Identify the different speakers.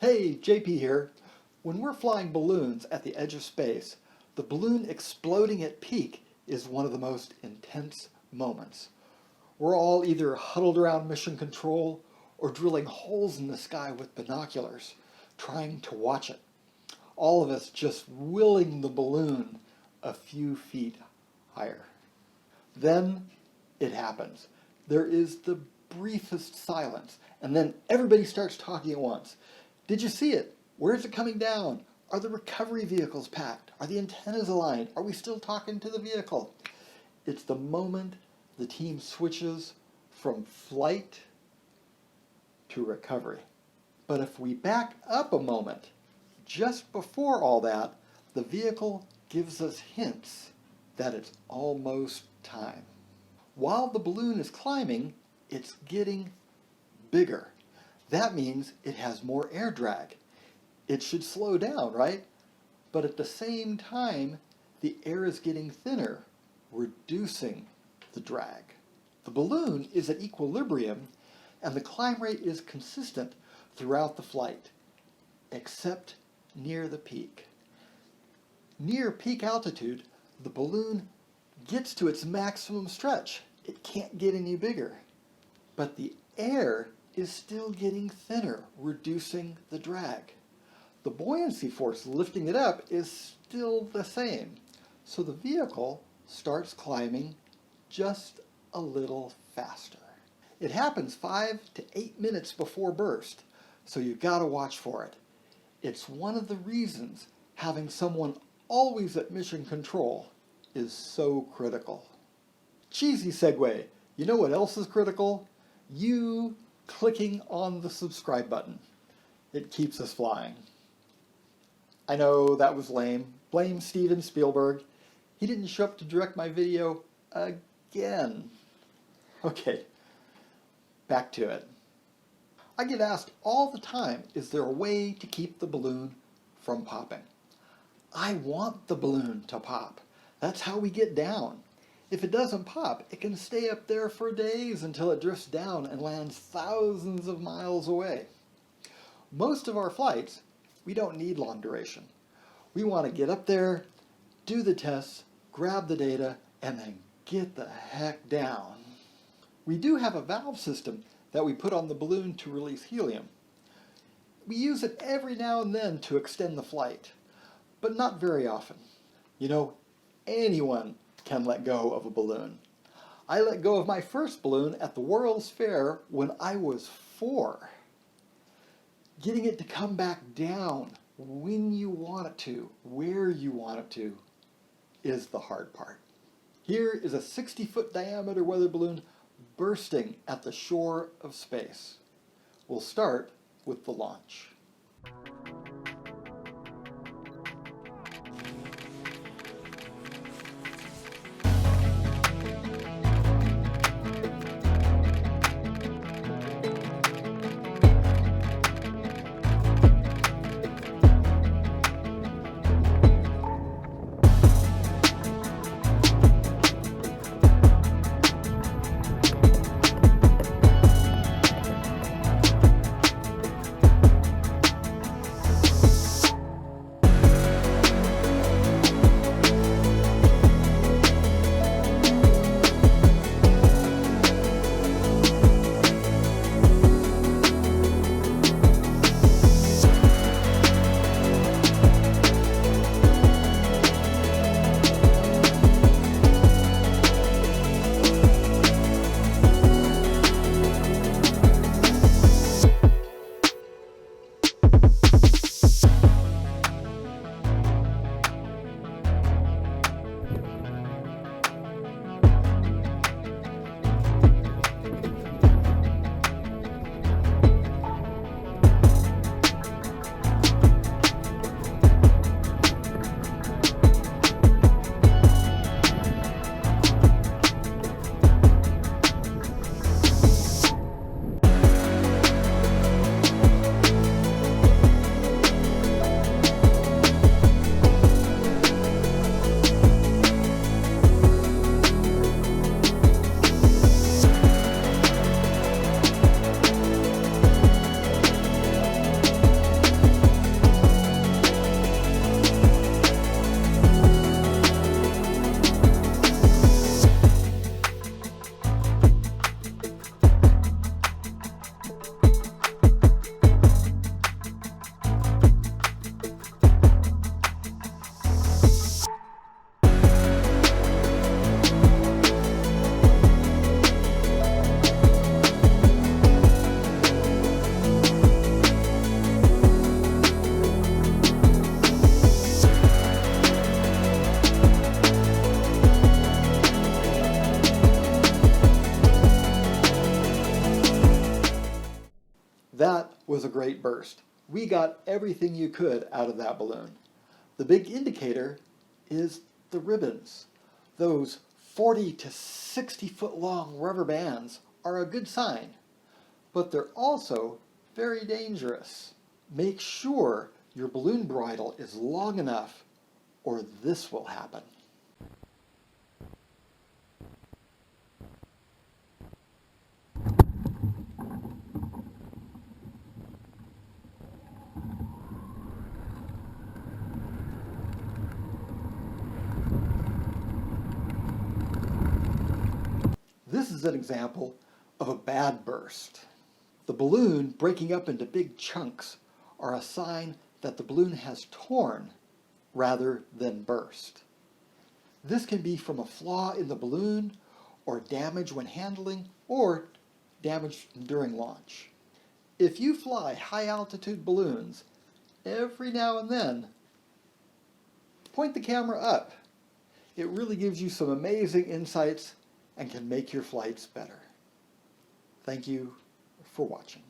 Speaker 1: Hey, JP here. When we're flying balloons at the edge of space, the balloon exploding at peak is one of the most intense moments. We're all either huddled around mission control or drilling holes in the sky with binoculars, trying to watch it. All of us just willing the balloon a few feet higher. Then it happens. There is the briefest silence, and then everybody starts talking at once. Did you see it? Where is it coming down? Are the recovery vehicles packed? Are the antennas aligned? Are we still talking to the vehicle? It's the moment the team switches from flight to recovery. But if we back up a moment, just before all that, the vehicle gives us hints that it's almost time. While the balloon is climbing, it's getting bigger. That means it has more air drag. It should slow down, right? But at the same time, the air is getting thinner, reducing the drag. The balloon is at equilibrium, and the climb rate is consistent throughout the flight, except near the peak. Near peak altitude, the balloon gets to its maximum stretch. It can't get any bigger. But the air is still getting thinner, reducing the drag. The buoyancy force lifting it up is still the same. So the vehicle starts climbing just a little faster. It happens 5 to 8 minutes before burst, so you've got to watch for it. It's one of the reasons having someone always at mission control is so critical. Cheesy segue. You know what else is critical? You clicking on the subscribe button. It keeps us flying. I know that was lame. Blame Steven Spielberg. He didn't show up to direct my video again. Okay, back to it. I get asked all the time, is there a way to keep the balloon from popping? I want the balloon to pop. That's how we get down. If it doesn't pop, it can stay up there for days until it drifts down and lands thousands of miles away. Most of our flights, we don't need long duration. We want to get up there, do the tests, grab the data, and then get the heck down. We do have a valve system that we put on the balloon to release helium. We use it every now and then to extend the flight, but not very often. You know, anyone can let go of a balloon. I let go of my first balloon at the World's Fair when I was 4. Getting it to come back down when you want it to, where you want it to, is the hard part. Here is a 60-foot diameter weather balloon bursting at the shore of space. We'll start with the launch. That was a great burst. We got everything you could out of that balloon. The big indicator is the ribbons. Those 40 to 60 foot long rubber bands are a good sign, but they're also very dangerous. Make sure your balloon bridle is long enough or this will happen. This is an example of a bad burst. The balloon breaking up into big chunks are a sign that the balloon has torn rather than burst. This can be from a flaw in the balloon, or damage when handling, or damage during launch. If you fly high altitude balloons, every now and then, point the camera up. It really gives you some amazing insights and can make your flights better. Thank you for watching.